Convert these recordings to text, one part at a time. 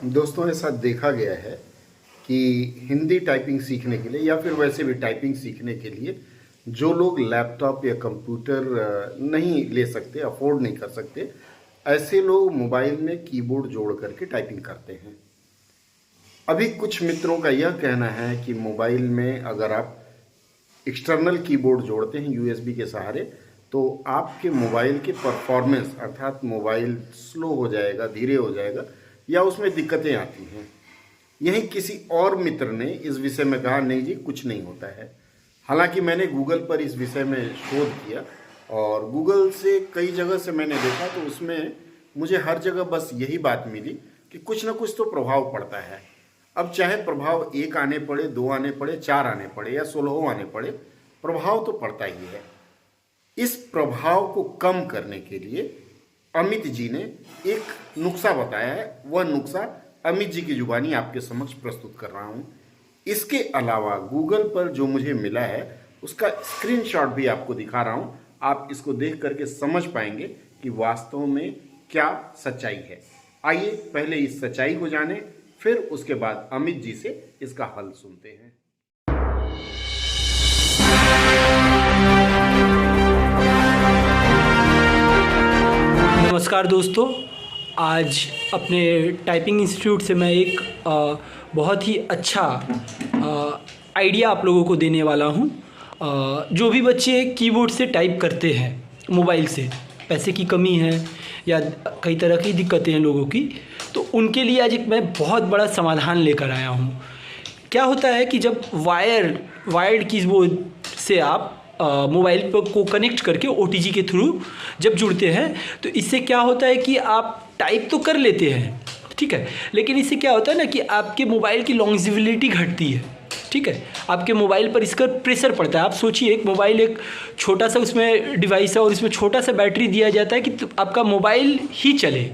दोस्तों, ऐसा देखा गया है कि हिंदी टाइपिंग सीखने के लिए या फिर वैसे भी टाइपिंग सीखने के लिए जो लोग लैपटॉप या कंप्यूटर नहीं ले सकते, अफोर्ड नहीं कर सकते, ऐसे लोग मोबाइल में कीबोर्ड जोड़ करके टाइपिंग करते हैं। अभी कुछ मित्रों का यह कहना है कि मोबाइल में अगर आप एक्सटर्नल कीबोर्ड जोड़ते हैं यूएसबी के सहारे, तो आपके मोबाइल के परफॉर्मेंस अर्थात मोबाइल स्लो हो जाएगा, धीरे हो जाएगा या उसमें दिक्कतें आती हैं। यही किसी और मित्र ने इस विषय में कहा, नहीं जी कुछ नहीं होता है। हालांकि मैंने गूगल पर इस विषय में शोध किया और गूगल से कई जगह से मैंने देखा, तो उसमें मुझे हर जगह बस यही बात मिली कि कुछ ना कुछ तो प्रभाव पड़ता है। अब चाहे प्रभाव 1 आने पड़े, 2 आने पड़े, 4 आने पड़े या 16 आने पड़े, प्रभाव तो पड़ता ही है। इस प्रभाव को कम करने के लिए अमित जी ने एक नुस्खा बताया है। वह नुस्खा अमित जी की जुबानी आपके समक्ष प्रस्तुत कर रहा हूँ। इसके अलावा गूगल पर जो मुझे मिला है उसका स्क्रीनशॉट भी आपको दिखा रहा हूँ। आप इसको देख करके समझ पाएंगे कि वास्तव में क्या सच्चाई है। आइए पहले इस सच्चाई को जानें, फिर उसके बाद अमित जी से इसका हल सुनते हैं। नमस्कार दोस्तों, आज अपने टाइपिंग इंस्टीट्यूट से मैं एक बहुत ही अच्छा आइडिया आप लोगों को देने वाला हूं। जो भी बच्चे कीबोर्ड से टाइप करते हैं मोबाइल से, पैसे की कमी है या कई तरह की दिक्कतें हैं लोगों की, तो उनके लिए आज एक मैं बहुत बड़ा समाधान लेकर आया हूं। क्या होता है कि जब वायर्ड कीबोर्ड से आप मोबाइल को कनेक्ट करके OTG के थ्रू जब जुड़ते हैं, तो इससे क्या होता है कि आप टाइप तो कर लेते हैं, ठीक है, लेकिन इससे क्या होता है ना कि आपके मोबाइल की लॉन्जिविलिटी घटती है, ठीक है। आपके मोबाइल पर इसका प्रेशर पड़ता है। आप सोचिए, एक मोबाइल एक छोटा सा उसमें डिवाइस है और इसमें छोटा सा बैटरी दिया जाता है कि आपका मोबाइल ही चले,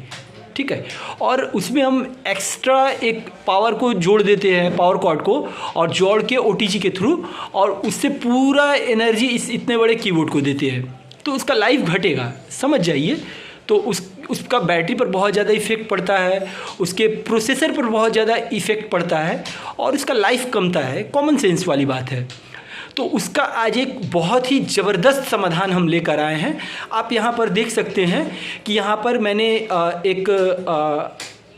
ठीक है, और उसमें हम एक्स्ट्रा एक पावर को जोड़ देते हैं, पावर कॉर्ड को, और जोड़ के OTG के थ्रू, और उससे पूरा एनर्जी इतने बड़े कीबोर्ड को देते हैं, तो उसका लाइफ घटेगा, समझ जाइए। तो उसका बैटरी पर बहुत ज़्यादा इफेक्ट पड़ता है, उसके प्रोसेसर पर बहुत ज़्यादा इफेक्ट पड़ता है और उसका लाइफ कमता है। कॉमन सेंस वाली बात है। तो उसका आज एक बहुत ही ज़बरदस्त समाधान हम लेकर आए हैं। आप यहाँ पर देख सकते हैं कि यहाँ पर मैंने एक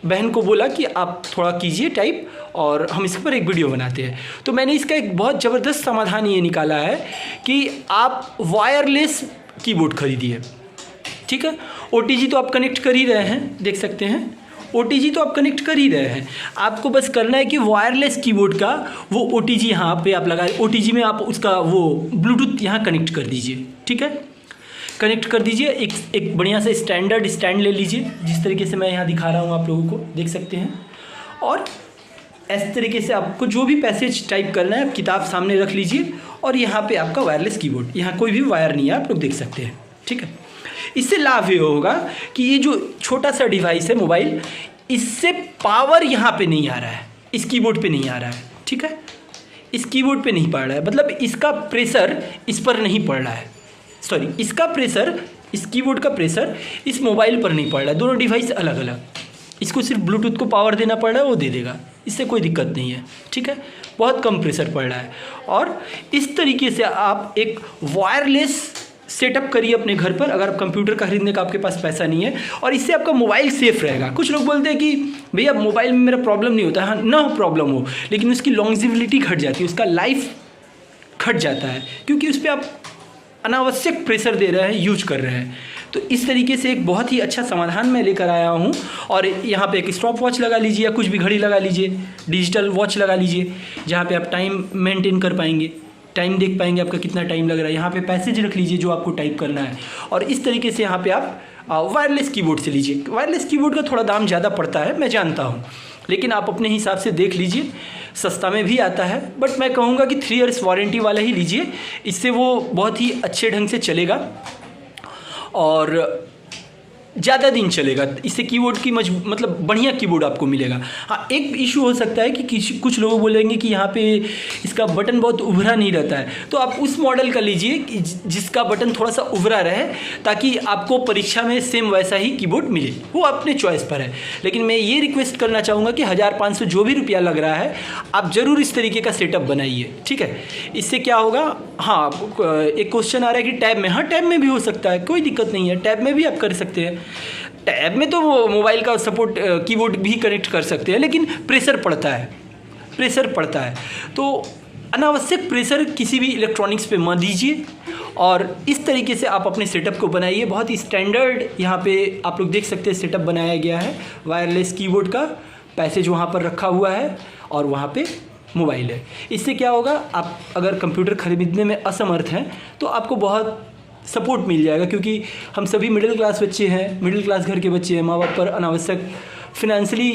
बहन को बोला कि आप थोड़ा कीजिए टाइप और हम इस पर एक वीडियो बनाते हैं। तो मैंने इसका एक बहुत ज़बरदस्त समाधान ये निकाला है कि आप वायरलेस कीबोर्ड खरीदिए, ठीक है। OTG तो आप कनेक्ट कर ही रहे हैं, देख सकते हैं, OTG तो आप कनेक्ट कर ही रहे हैं। आपको बस करना है कि वायरलेस कीबोर्ड का वो OTG यहाँ पे आप लगा, OTG में आप उसका वो ब्लूटूथ यहाँ कनेक्ट कर दीजिए, ठीक है। कनेक्ट कर दीजिए। एक बढ़िया सा स्टैंडर्ड स्टैंड ले लीजिए, जिस तरीके से मैं यहाँ दिखा रहा हूँ आप लोगों को, देख सकते हैं। और इस तरीके से आपको जो भी पैसेज टाइप करना है, आप किताब सामने रख लीजिए और यहाँ पर आपका वायरलेस कीबोर्ड, यहाँ कोई भी वायर नहीं है, आप लोग देख सकते हैं, ठीक है। इससे लाभ ये होगा कि ये जो छोटा सा डिवाइस है मोबाइल, इससे पावर यहाँ पे नहीं आ रहा है, इस कीबोर्ड पे नहीं आ रहा है, ठीक है, इस कीबोर्ड पे नहीं पड़ रहा है, मतलब इसका प्रेशर इस पर नहीं पड़ रहा है, सॉरी, इसका प्रेशर, इस कीबोर्ड का प्रेशर इस मोबाइल पर नहीं पड़ रहा है। दोनों डिवाइस अलग अलग, इसको सिर्फ ब्लूटूथ को पावर देना पड़ रहा है, वो दे देगा, इससे कोई दिक्कत नहीं है, ठीक है, बहुत कम प्रेशर पड़ रहा है। और इस तरीके से आप एक वायरलेस सेटअप करिए अपने घर पर, अगर आप कंप्यूटर का खरीदने का आपके पास पैसा नहीं है, और इससे आपका मोबाइल सेफ रहेगा। कुछ लोग बोलते हैं कि भैया मोबाइल में मेरा प्रॉब्लम नहीं होता है, हाँ ना हो प्रॉब्लम हो, लेकिन उसकी लॉन्जिविलिटी घट जाती है, उसका लाइफ घट जाता है, क्योंकि उस पर आप अनावश्यक प्रेशर दे रहे हैं, यूज कर रहे हैं। तो इस तरीके से एक बहुत ही अच्छा समाधान मैं लेकर आया हूँ। और यहाँ पे एक स्टॉप वॉच लगा लीजिए या कुछ भी घड़ी लगा लीजिए, डिजिटल वॉच लगा लीजिए, जहाँ पे आप टाइम मेंटेन कर पाएंगे, टाइम देख पाएंगे आपका कितना टाइम लग रहा है। यहाँ पे पैसेज रख लीजिए जो आपको टाइप करना है, और इस तरीके से यहाँ पे आप वायरलेस कीबोर्ड से लीजिए। वायरलेस कीबोर्ड का थोड़ा दाम ज़्यादा पड़ता है, मैं जानता हूँ, लेकिन आप अपने हिसाब से देख लीजिए, सस्ता में भी आता है, बट मैं कहूँगा कि 3 इयर्स वारंटी वाला ही लीजिए, इससे वो बहुत ही अच्छे ढंग से चलेगा। और ज़्यादा दिन चलेगा, इससे कीबोर्ड की मतलब बढ़िया कीबोर्ड आपको मिलेगा। हाँ, एक इशू हो सकता है कि कुछ लोग बोलेंगे कि यहाँ पे इसका बटन बहुत उभरा नहीं रहता है, तो आप उस मॉडल का लीजिए कि जिसका बटन थोड़ा सा उभरा रहे, ताकि आपको परीक्षा में सेम वैसा ही कीबोर्ड मिले। वो अपने चॉइस पर है, लेकिन मैं ये रिक्वेस्ट करना चाहूँगा कि 1500 जो भी रुपया लग रहा है, आप ज़रूर इस तरीके का सेटअप बनाइए, ठीक है। इससे क्या होगा, हाँ एक क्वेश्चन आ रहा है कि टैब में, हाँ टैब में भी हो सकता है, कोई दिक्कत नहीं है, टैब में भी आप कर सकते हैं। टैब में तो मोबाइल का सपोर्ट कीबोर्ड भी कनेक्ट कर सकते हैं, लेकिन प्रेशर पड़ता है, तो अनावश्यक प्रेशर किसी भी इलेक्ट्रॉनिक्स पे मत दीजिए, और इस तरीके से आप अपने सेटअप को बनाइए। बहुत ही स्टैंडर्ड यहाँ पे आप लोग देख सकते हैं सेटअप बनाया गया है। वायरलेस कीबोर्ड का पैसेज वहाँ पर रखा हुआ है और वहाँ पे मोबाइल है। इससे क्या होगा, आप अगर कंप्यूटर खरीदने में असमर्थ हैं तो आपको बहुत सपोर्ट मिल जाएगा, क्योंकि हम सभी मिडिल क्लास बच्चे हैं, मिडिल क्लास घर के बच्चे हैं, माँ बाप पर अनावश्यक फिनेंशियली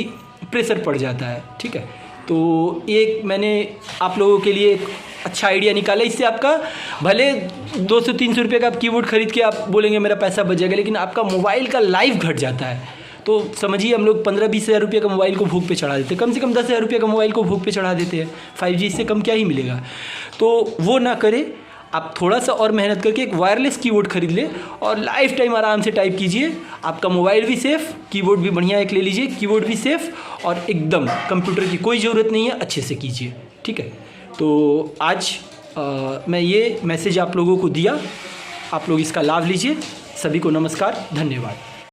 प्रेशर पड़ जाता है, ठीक है। तो एक मैंने आप लोगों के लिए एक अच्छा आइडिया निकाला। इससे आपका भले 200-300 रुपये का आप कीबोर्ड खरीद के आप बोलेंगे मेरा पैसा बच जाएगा, लेकिन आपका मोबाइल का लाइफ घट जाता है। तो समझिए हम लोग 15-20 हज़ार रुपये का मोबाइल को भोग पे चढ़ा देते हैं, कम से कम 10 हज़ार रुपये का मोबाइल को भोग पे चढ़ा देते हैं। 5G इससे कम क्या ही मिलेगा। तो वो ना करें, आप थोड़ा सा और मेहनत करके एक वायरलेस कीबोर्ड खरीद लें और लाइफ टाइम आराम से टाइप कीजिए। आपका मोबाइल भी सेफ़, कीबोर्ड भी बढ़िया एक ले लीजिए, कीबोर्ड भी सेफ़, और एकदम कंप्यूटर की कोई ज़रूरत नहीं है, अच्छे से कीजिए, ठीक है। तो आज मैं ये मैसेज आप लोगों को दिया, आप लोग इसका लाभ लीजिए। सभी को नमस्कार, धन्यवाद।